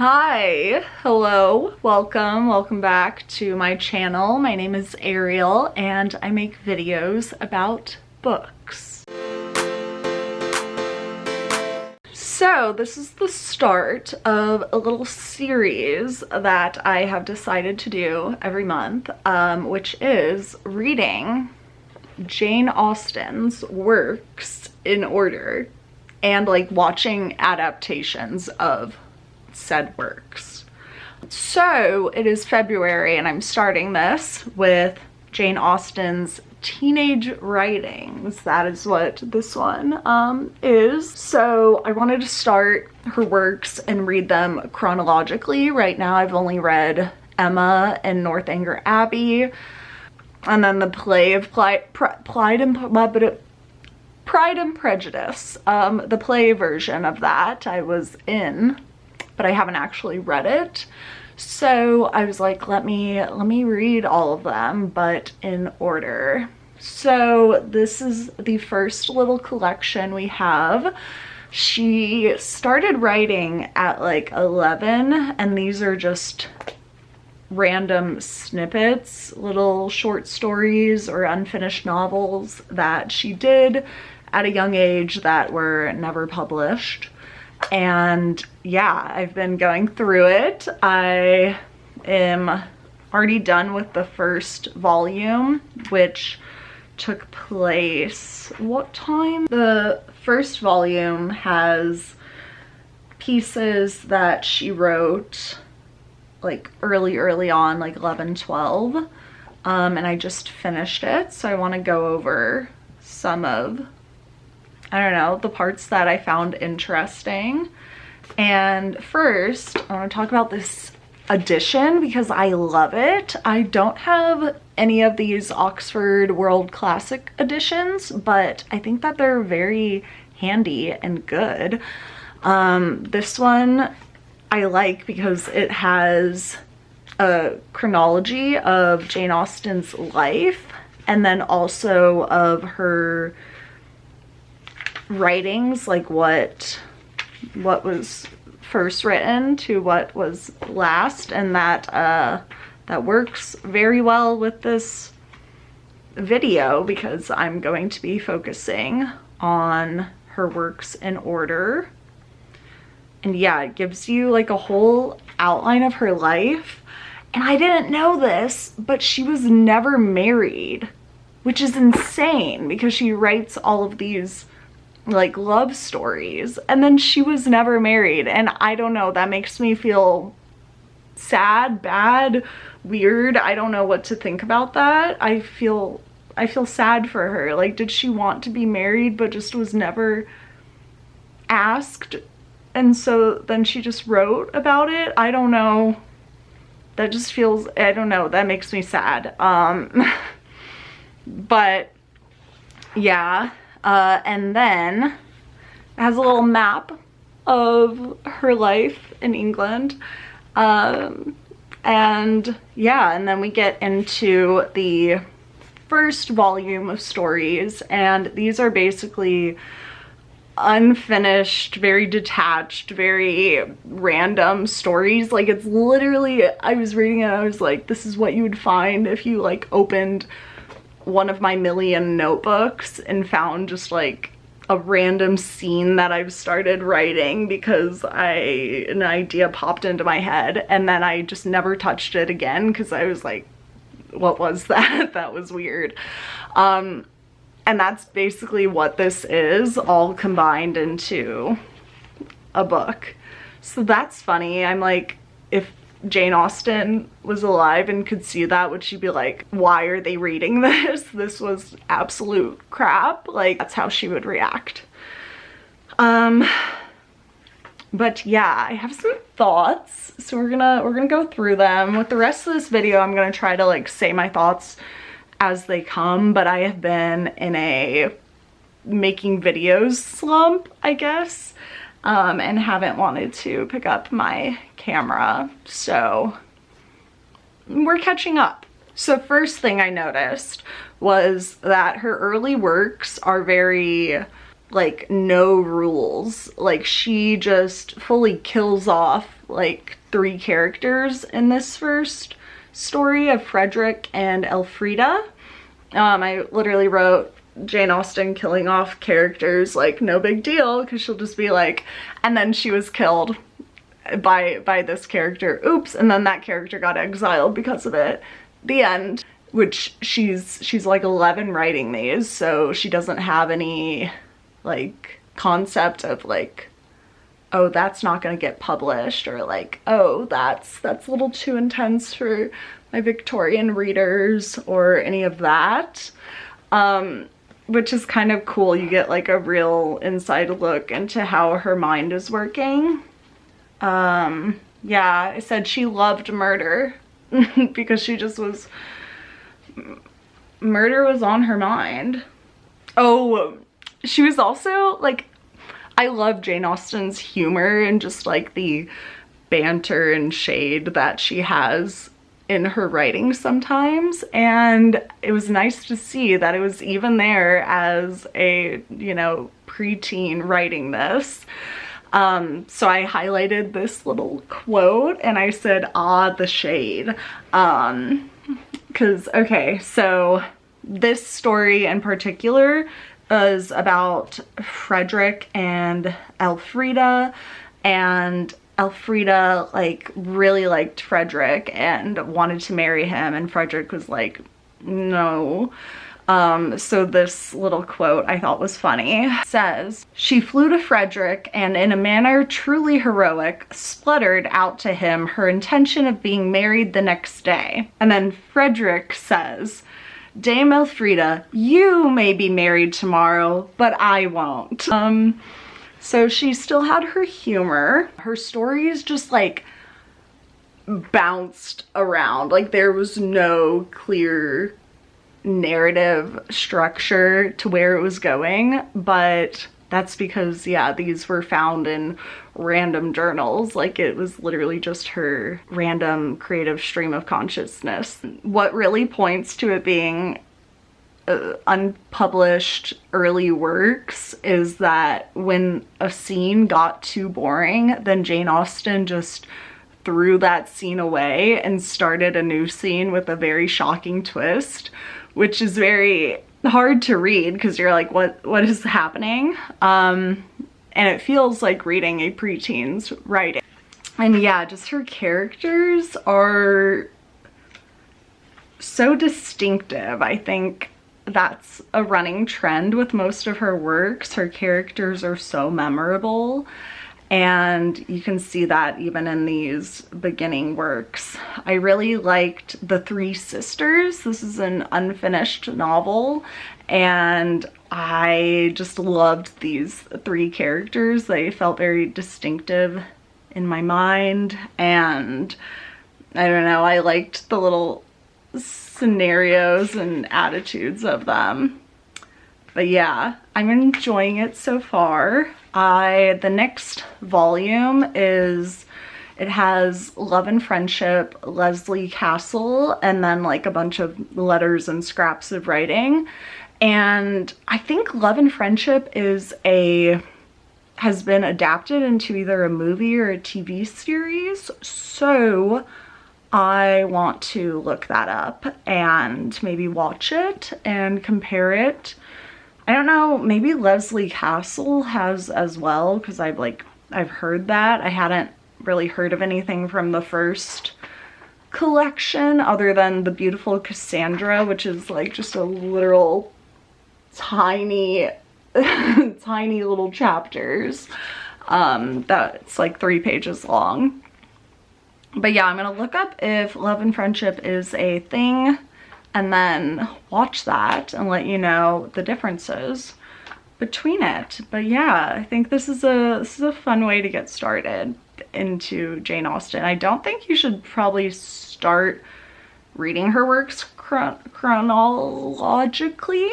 Hi, hello, welcome back to my channel. My name is Ariel and I make videos about books. So this is the start of a little series that I have decided to do every month, which is reading Jane Austen's works in order and like watching adaptations of said works. So it is February and I'm starting this with Jane Austen's teenage writings. That is what this one is. So I wanted to start her works and read them chronologically. Right now I've only read Emma and Northanger Abbey, and then the play of Pride and Prejudice. The play version of that I was in, but I haven't actually read it. So I was like, let me read all of them, but in order. So this is the first little collection we have. She started writing at like 11, and these are just random snippets, little short stories or unfinished novels that she did at a young age that were never published. And yeah, I've been going through it. I am already done with the first volume, which took place, what time? The first volume has pieces that she wrote like early on, like 11, 12. And I just finished it. So I want to go over some of, I don't know, the parts that I found interesting. And first, I want to talk about this edition because I love it. I don't have any of these Oxford World Classic editions, but I think that they're very handy and good. This one I like because it has a chronology of Jane Austen's life and then also of her writings, like what was first written to what was last, and that works very well with this video because I'm going to be focusing on her works in order. And yeah, it gives you like a whole outline of her life. And I didn't know this, but she was never married, which is insane because she writes all of these like love stories and then she was never married. And I don't know, that makes me feel sad, bad, weird. I don't know what to think about that. I feel sad for her. Like, did she want to be married but just was never asked? And so then she just wrote about it. I don't know. That just feels, I don't know, that makes me sad. But yeah. And then it has a little map of her life in England. And yeah, and then we get into the first volume of stories, and these are basically unfinished, very detached, very random stories. Like, it's literally, I was reading it and I was like, this is what you would find if you like opened one of my million notebooks and found just like a random scene that I've started writing because an idea popped into my head and then I just never touched it again because I was like, what was that? That was weird. And that's basically what this is, all combined into a book. So that's funny. I'm like, if Jane Austen was alive and could see that, would she be like, why are they reading this? This was absolute crap. Like, that's how she would react. But yeah, I have some thoughts. So we're gonna go through them. With the rest of this video, I'm gonna try to like say my thoughts as they come, but I have been in a making videos slump, I guess. And haven't wanted to pick up my camera, so we're catching up. So first thing I noticed was that her early works are very like no rules. Like she just fully kills off like 3 characters in this first story of Frederick and Elfrida. I literally wrote Jane Austen killing off characters, like no big deal, because she'll just be like, and then she was killed by this character, oops, and then that character got exiled because of it. The end. Which she's like 11 writing these, so she doesn't have any like concept of like, oh, that's not gonna get published, or like, oh, that's a little too intense for my Victorian readers, or any of that. Which is kind of cool. You get like a real inside look into how her mind is working. Yeah, I said she loved murder because she just was, murder was on her mind. Oh, she was also like, I love Jane Austen's humor and just like the banter and shade that she has in her writing sometimes, and it was nice to see that it was even there as a, you know, preteen writing this. So I highlighted this little quote and I said, ah, the shade. Because, okay, so this story in particular is about Frederick and Elfrida, and Elfrida like really liked Frederick and wanted to marry him, and Frederick was like, no. So this little quote I thought was funny. It says, she flew to Frederick and in a manner truly heroic spluttered out to him her intention of being married the next day. And then Frederick says, Dame Elfrida, you may be married tomorrow, but I won't. So she still had her humor. Her stories just like bounced around. Like there was no clear narrative structure to where it was going, but that's because, yeah, these were found in random journals. Like it was literally just her random creative stream of consciousness. What really points to it being unpublished early works is that when a scene got too boring, then Jane Austen just threw that scene away and started a new scene with a very shocking twist, which is very hard to read because you're like, what is happening? And it feels like reading a preteen's writing. And yeah, just her characters are so distinctive. I think that's a running trend with most of her works. Her characters are so memorable, and you can see that even in these beginning works. I really liked The Three Sisters. This is an unfinished novel, and I just loved these 3 characters. They felt very distinctive in my mind, and I don't know, I liked the little scenarios and attitudes of them. But yeah, I'm enjoying it so far. The next volume is, it has Love and Friendship, Leslie Castle, and then like a bunch of letters and scraps of writing. And I think Love and Friendship has been adapted into either a movie or a TV series. So I want to look that up and maybe watch it and compare it. I don't know, maybe Leslie Castle has as well, because I've heard that. I hadn't really heard of anything from the first collection other than The Beautiful Cassandra, which is like just a literal tiny tiny little chapters that's like 3 pages long. But yeah, I'm gonna look up if Love and Friendship is a thing and then watch that and let you know the differences between it. But yeah, I think this is a fun way to get started into Jane Austen. I don't think you should probably start reading her works chronologically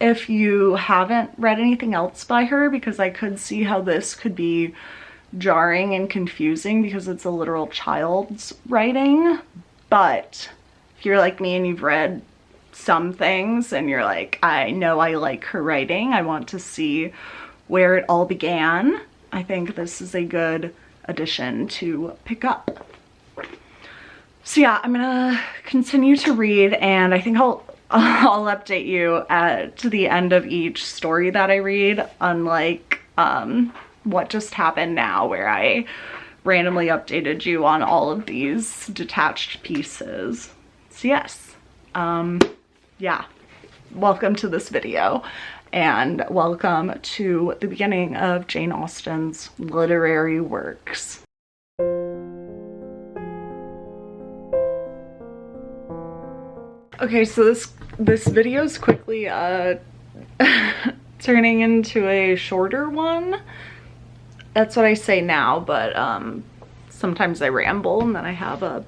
if you haven't read anything else by her, because I could see how this could be jarring and confusing because it's a literal child's writing. But if you're like me and you've read some things and you're like, I know I like her writing, I want to see where it all began, I think this is a good addition to pick up. So yeah, I'm gonna continue to read, and I think I'll update you to the end of each story that I read, unlike what just happened now, where I randomly updated you on all of these detached pieces. So yes, yeah, welcome to this video, and welcome to the beginning of Jane Austen's literary works. Okay, so this video is quickly turning into a shorter one. That's what I say now, but sometimes I ramble and then I have a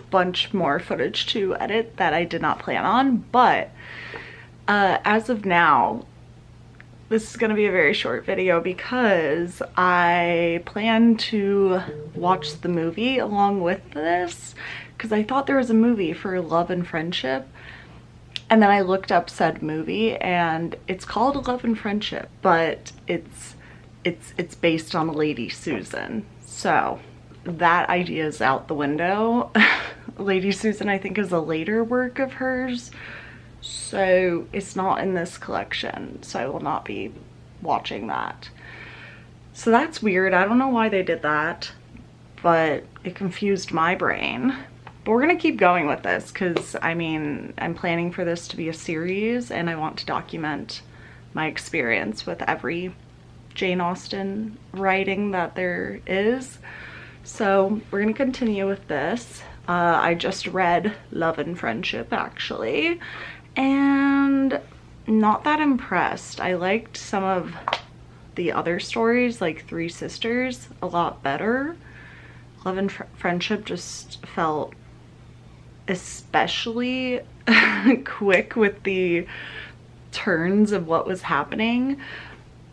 bunch more footage to edit that I did not plan on. But as of now, this is going to be a very short video because I plan to watch the movie along with this, because I thought there was a movie for Love and Friendship, and then I looked up said movie and it's called Love and Friendship, but it's based on Lady Susan. So that idea is out the window. Lady Susan, I think, is a later work of hers, so it's not in this collection, so I will not be watching that. So that's weird. I don't know why they did that, but it confused my brain. But we're gonna keep going with this because, I mean, I'm planning for this to be a series and I want to document my experience with every Jane Austen writing that there is. So we're gonna continue with this. I just read Love and Friendship, actually, and not that impressed. I liked some of the other stories, like Three Sisters, a lot better. Love and Friendship just felt especially quick with the turns of what was happening,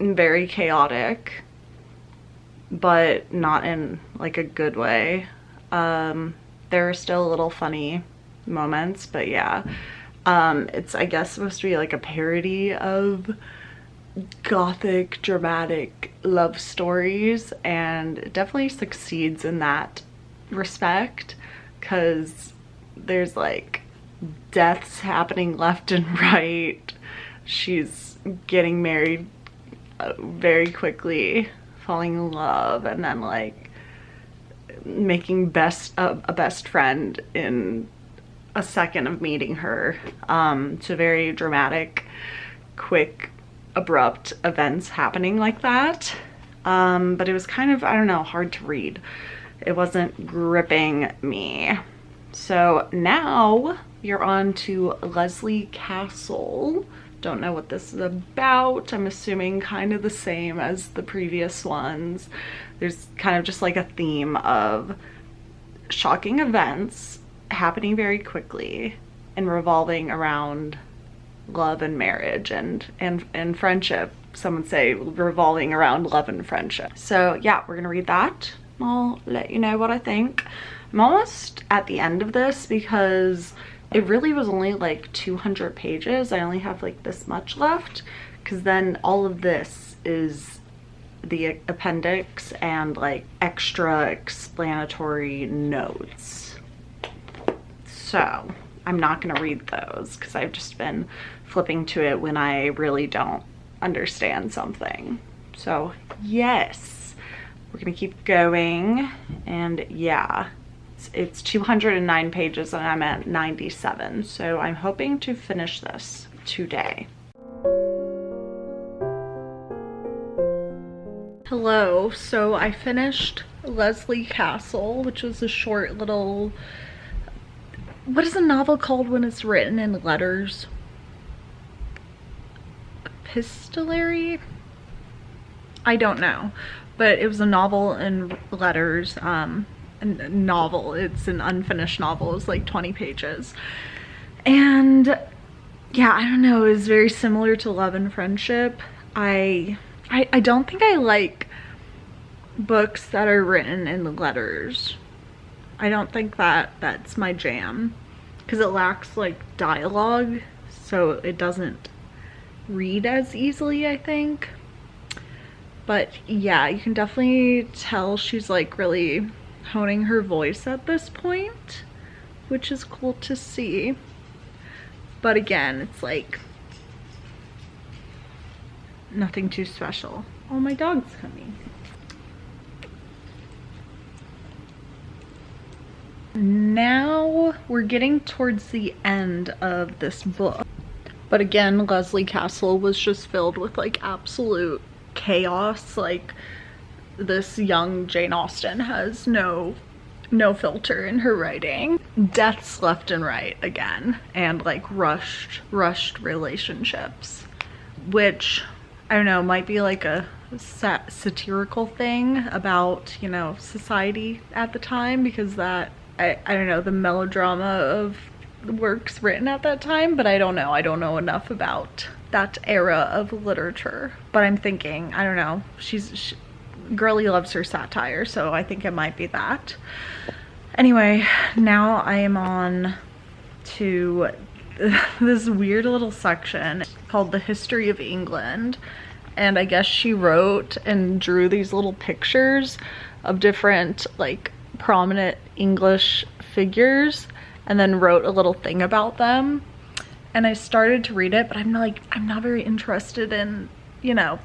and very chaotic, but not in like a good way. There are still a little funny moments, but yeah, it's, I guess, supposed to be like a parody of gothic dramatic love stories, and it definitely succeeds in that respect, because there's like deaths happening left and right. She's getting married very quickly, falling in love, and then like making a best friend in a second of meeting her. So very dramatic, quick, abrupt events happening like that. But it was kind of, I don't know, hard to read. It wasn't gripping me. So now you're on to Leslie Castle. Don't know what this is about. I'm assuming kind of the same as the previous ones. There's kind of just like a theme of shocking events happening very quickly and revolving around love and marriage and friendship. Some would say revolving around love and friendship. So yeah, we're gonna read that. I'll let you know what I think. I'm almost at the end of this because it really was only like 200 pages. I only have like this much left, because then all of this is the appendix and like extra explanatory notes. So I'm not gonna read those because I've just been flipping to it when I really don't understand something. So yes, we're gonna keep going, and yeah, it's 209 pages and I'm at 97, so I'm hoping to finish this today. Hello, so I finished Leslie Castle, which was a short little, what is a novel called when it's written in letters? Epistolary? I don't know, but it was a novel in letters. A novel, it's an unfinished novel. It was like 20 pages, and yeah, I don't know, it was very similar to Love and Friendship. I don't think I like books that are written in letters. I don't think that's my jam. because it lacks like dialogue, so it doesn't read as easily, I think. But yeah, you can definitely tell she's like really honing her voice at this point, which is cool to see. But again, it's like nothing too special. Oh, my dog's coming. Now we're getting towards the end of this book. But again, Leslie Castle was just filled with like absolute chaos. Like, this young Jane Austen has no filter in her writing. Deaths left and right again, and like rushed relationships, which I don't know, might be like a satirical thing about, you know, society at the time, because that I don't know, the melodrama of the works written at that time, but I don't know enough about that era of literature. But I'm thinking, I don't know, girly loves her satire, so I think it might be that. Anyway, now I am on to this weird little section called The History of England, and I guess she wrote and drew these little pictures of different like prominent English figures and then wrote a little thing about them. And I started to read it, but I'm not very interested in, you know,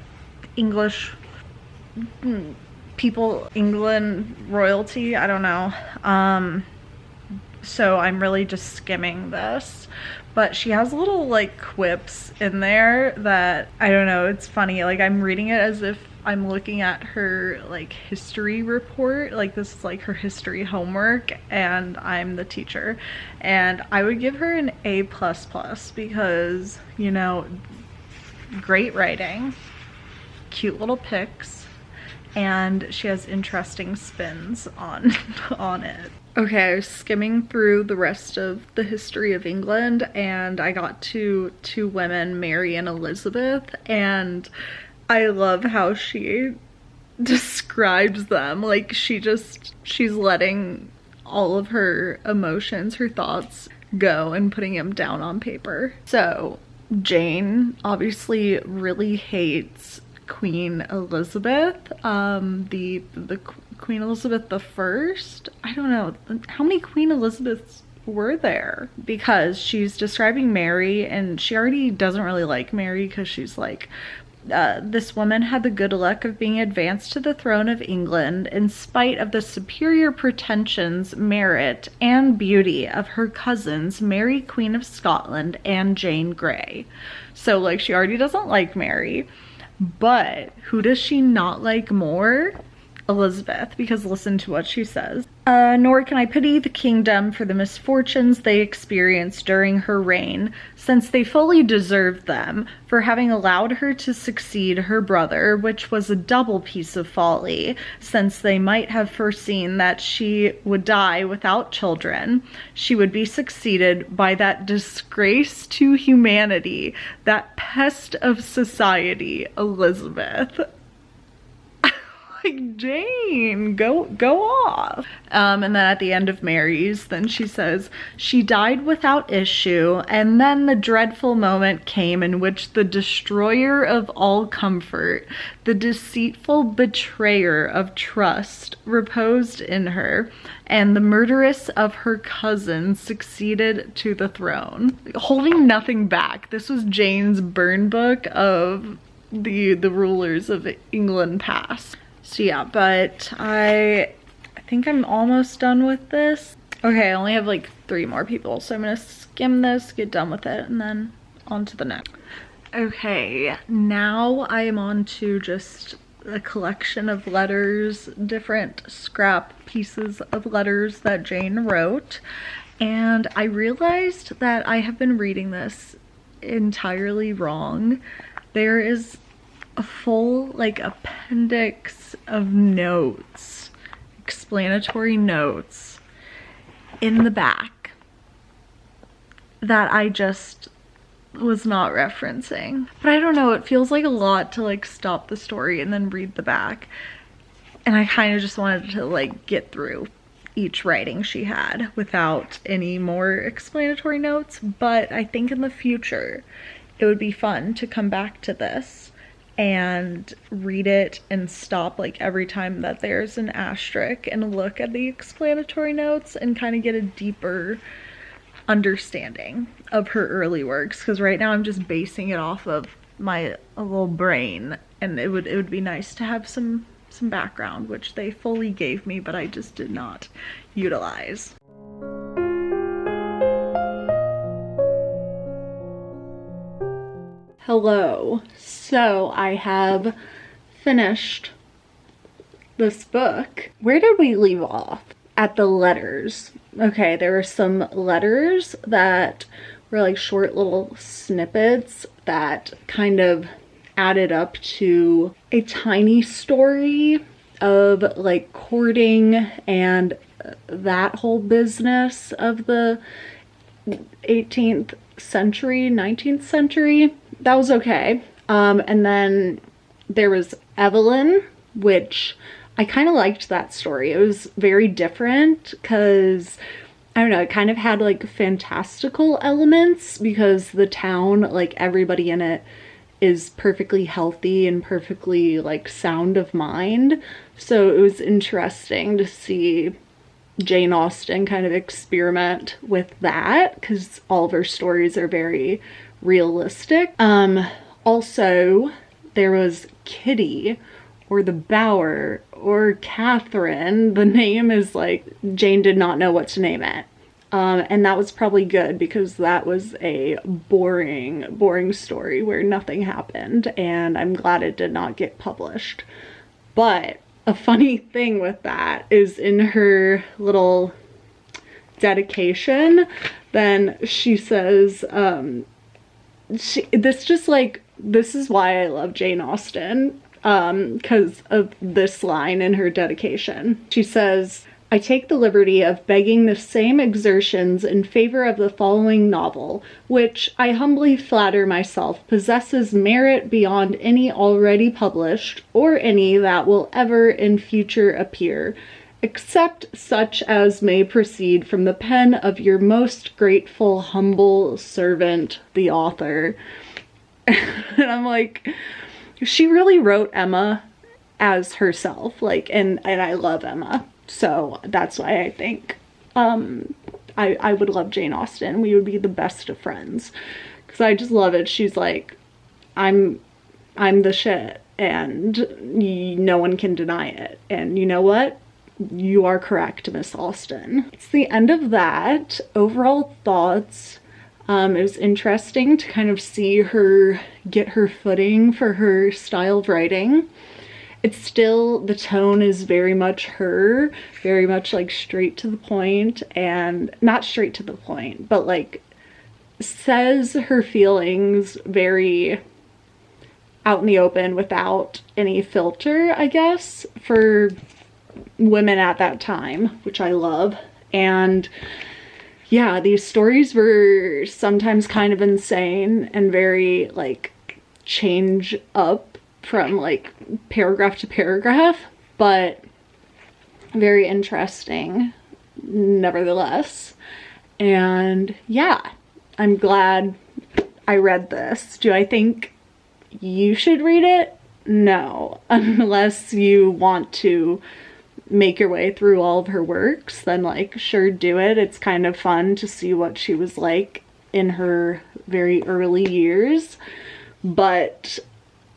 English people, England royalty, I don't know. So I'm really just skimming this. But she has little like quips in there that, I don't know, it's funny. Like, I'm reading it as if I'm looking at her like history report. Like, this is like her history homework and I'm the teacher. And I would give her an A++ because, you know, great writing, cute little pics, and she has interesting spins on it. Okay, I was skimming through the rest of the history of England and I got to two women, Mary and Elizabeth, and I love how she describes them. Like, she's letting all of her emotions, her thoughts go and putting them down on paper. So Jane obviously really hates Queen Elizabeth, the Queen Elizabeth I. I don't know, how many Queen Elizabeths were there? Because she's describing Mary and she already doesn't really like Mary because she's like, this woman had the good luck of being advanced to the throne of England in spite of the superior pretensions, merit, and beauty of her cousins, Mary, Queen of Scotland, and Jane Grey. So like, she already doesn't like Mary. But who does she not like more? Elizabeth, because listen to what she says. Nor can I pity the kingdom for the misfortunes they experienced during her reign, since they fully deserved them, for having allowed her to succeed her brother, which was a double piece of folly, since they might have foreseen that she would die without children. She would be succeeded by that disgrace to humanity, that pest of society, Elizabeth. Like, Jane, go off. And then at the end of Mary's, then she says, she died without issue, and then the dreadful moment came in which the destroyer of all comfort, the deceitful betrayer of trust, reposed in her, and the murderess of her cousin succeeded to the throne. Holding nothing back. This was Jane's burn book of the rulers of England past. So yeah, but I think I'm almost done with this. Okay, I only have like 3 more people, so I'm gonna skim this, get done with it, and then on to the next. Okay, now I am on to just a collection of letters, different scrap pieces of letters that Jane wrote. And I realized that I have been reading this entirely wrong. There is a full like appendix of notes, explanatory notes in the back that I just was not referencing. But I don't know, it feels like a lot to like stop the story and then read the back, and I kind of just wanted to like get through each writing she had without any more explanatory notes, but I think in the future it would be fun to come back to this and read it and stop like every time that there's an asterisk and look at the explanatory notes and kind of get a deeper understanding of her early works, because right now I'm just basing it off of my little brain, and it would be nice to have some background, which they fully gave me, but I just did not utilize. Hello. So I have finished this book. Where did we leave off? At the letters. Okay, there were some letters that were like short little snippets that kind of added up to a tiny story of like courting and that whole business of the 18th century, 19th century. That was okay. And then there was Evelyn, which I kind of liked that story. It was very different because, I don't know, it kind of had like fantastical elements because the town, like everybody in it is perfectly healthy and perfectly like sound of mind. So it was interesting to see Jane Austen kind of experiment with that because all of her stories are very realistic. Also, there was Kitty, or the Bower, or Catherine. The name is like, Jane did not know what to name it. And that was probably good because that was a boring story where nothing happened, and I'm glad it did not get published. But a funny thing with that is in her little dedication, then she says, this is why I love Jane Austen, because of this line in her dedication. She says, I take the liberty of begging the same exertions in favor of the following novel, which I humbly flatter myself possesses merit beyond any already published, or any that will ever in future appear, except such as may proceed from the pen of your most grateful, humble servant, the author. And I'm like, she really wrote Emma as herself, like, and I love Emma. So that's why I think I would love Jane Austen. We would be the best of friends because I just love it. She's like, I'm the shit and no one can deny it. And you know what? You are correct, Miss Austen. It's the end of that. Overall thoughts. It was interesting to kind of see her get her footing for her style of writing. It's still, the tone is very much her, very much like straight to the point, and not straight to the point, but like says her feelings very out in the open without any filter, I guess, for women at that time, which I love. And yeah, these stories were sometimes kind of insane and very like change up from like paragraph to paragraph, but very interesting nevertheless. And yeah, I'm glad I read this. Do I think you should read it? No, unless you want to make your way through all of her works, then like sure, do it. It's kind of fun to see what she was like in her very early years, but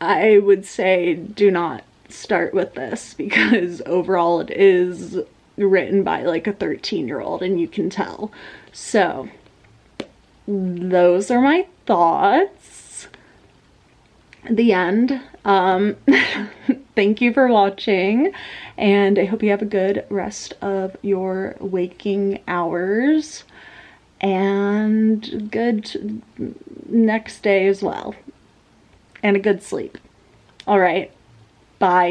I would say do not start with this because overall it is written by like a 13-year-old and you can tell. So those are my thoughts. The end. Thank you for watching, and I hope you have a good rest of your waking hours and good next day as well. And a good sleep. All right. Bye.